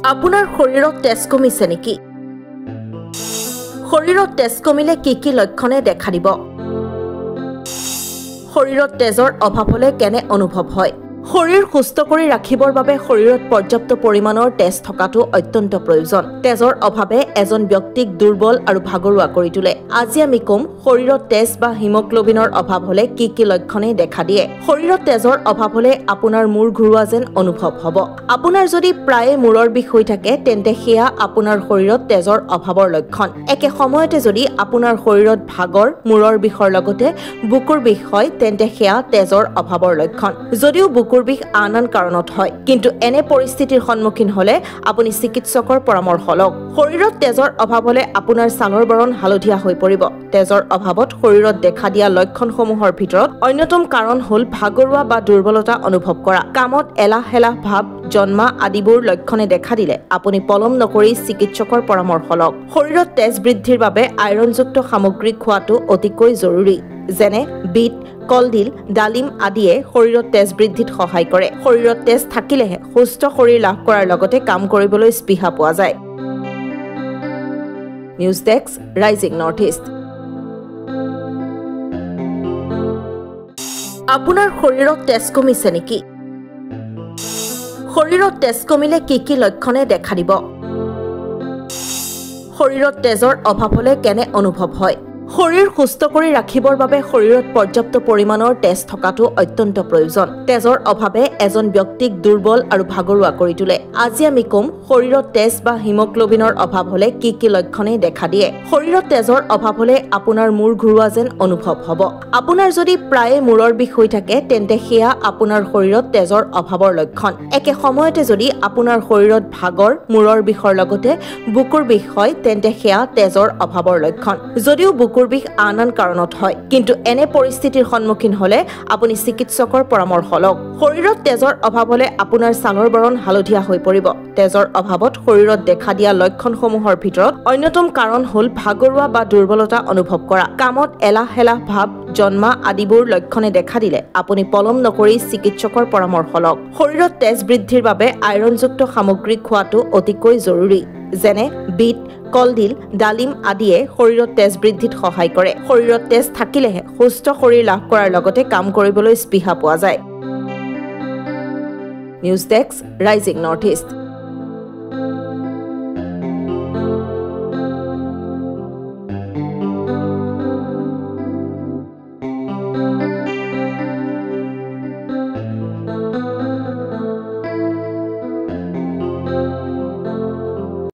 আপোনাৰ শৰীৰত তেজ কমিছে নেকি? শৰীৰত তেজ কমিলে কি লক্ষণে দেখা দিব? শৰীৰত তেজৰ অভাৱ হলে কেনে অনুভৱ হয়? শৰীৰ সুস্থ কৰি ৰাখিবৰ বাবে শৰীৰত পৰ্যাপ্ত পৰিমাণৰ তেজ থকাটো অত্যন্ত প্ৰয়োজন। তেজৰ অভাৱে এজন ব্যক্তিক দুৰ্বল আৰু ভাগৰুৱা কৰি তোলে। আজি আমি কম শৰীৰত তেজ বা হিমোগ্লোবিনৰ অভাৱ হলে কি লক্ষণে দেখা দিয়ে। শৰীৰত তেজৰ অভাৱ হলে আপোনাৰ মূৰ ঘূৰোৱা যেন অনুভৱ হ'ব। আপোনাৰ যদি প্ৰায়ে মূৰৰ বিষ হৈ থাকে তেন্তে সেয়া আপোনাৰ শৰীৰত তেজৰ অভাৱৰ লক্ষণ। একে সময়তে যদি আপোনাৰ শৰীৰত ভাগৰ, মূৰৰ বিষৰ লগতে বুকুৰ বিষ হয় তেন্তে সেয়া তেজৰ অভাৱৰ লক্ষণ। যদিও বুকুৰ বিষ আন কাৰণত হয়, কিন্তু এনে পৰিস্থিতিৰ সন্মুখীন হলে আপুনি চিকিৎসকৰ পৰামৰ্শ লওক। শৰীৰত তেজৰ অভাৱ হলে আপোনাৰ ছালৰ বৰণ হালধীয়া হৈ পৰিব। তেজৰ অভাৱত শৰীৰত দেখা দিয়া লক্ষণসমূহৰ ভিতৰত অন্যতম কাৰণ হ'ল ভাগৰুৱা বা দুৰ্বলতা অনুভৱ কৰা, কামত এলাহ ভাৱ জন্মা আদিবোৰ লক্ষণে দেখা দিলে আপুনি পলম নকৰি চিকিৎসকৰ পৰামৰ্শ লওক। শৰীৰত তেজ বৃদ্ধিৰ বাবে আইৰণযুক্ত সামগ্ৰী খোৱাটো অতিকৈ জৰুৰী, যেনে বিট, কলডিল, ডালিম আদিয়ে শৰীৰত তেজ বৃদ্ধিত সহায় কৰে। শৰীৰত তেজ থাকিলেহে সুস্থ শৰীৰ লাভ কৰাৰ লগতে কাম কৰিবলৈ স্পৃহা পোৱা যায়। News desk, rising north east. আপোনাৰ শৰীৰত তেজ কমিছে নেকি? শৰীৰত তেজ কমিলে কি লক্ষণে দেখা দিব? শৰীৰত তেজৰ অভাৱ হলে কেনে অনুভৱ হয়? শৰীৰ সুস্থ কৰি ৰাখিবৰ বাবে শৰীৰত পৰ্যাপ্ত পৰিমাণৰ তেজ থকাটো অত্যন্ত প্ৰয়োজন। তেজৰ অভাৱে এজন ব্যক্তিক দুৰ্বল আৰু ভাগৰুৱা কৰি তোলে। আজি আমি কম শৰীৰত তেজ বা হিমোগ্লোবিনৰ অভাৱ হলে কি লক্ষণে দেখা দিয়ে। শৰীৰত তেজৰ অভাৱ হলে আপোনাৰ মূৰ ঘূৰোৱা যেন অনুভৱ হ'ব। আপোনাৰ যদি প্ৰায়ে মূৰৰ বিষ হৈ থাকে তেন্তে সেয়া আপোনাৰ শৰীৰত তেজৰ অভাৱৰ লক্ষণ। একে সময়তে যদি আপোনাৰ শৰীৰত ভাগৰ, মূৰৰ বিষৰ লগতে বুকুৰ বিষ হয় তেন্তে সেয়া তেজৰ অভাৱৰ লক্ষণ। যদিও বুকুৰ বিষ আন কাৰণত হয়, কিন্তু এনে পৰিস্থিতিৰ সন্মুখীন হলে আপুনি চিকিৎসকৰ পৰামৰ্শ লওক। শৰীৰত তেজৰ অভাৱ হলে আপোনাৰ ছালৰ বৰণ হালধীয়া হৈ পৰিব। তেজৰ অভাৱত শৰীৰত দেখা দিয়া লক্ষণসমূহৰ ভিতৰত অন্যতম কাৰণ হ'ল ভাগৰুৱা বা দুৰ্বলতা অনুভৱ কৰা, কামত এলাহ ভাৱ জন্মা আদিবোৰ লক্ষণে দেখা দিলে আপুনি পলম নকৰি চিকিৎসকৰ পৰামৰ্শ লওক। শৰীৰত তেজ বৃদ্ধিৰ বাবে আইৰণযুক্ত সামগ্ৰী খোৱাটো অতিকৈ জৰুৰী, যেনে বিট, কলডিল, ডালিম আদিয়ে শৰীৰত তেজ বৃদ্ধিত সহায় কৰে। শৰীৰত তেজ থাকিলেহে সুস্থ শৰীৰ লাভ কৰাৰ লগতে কাম কৰিবলৈ স্পৃহা পোৱা যায়। News desk, rising north east.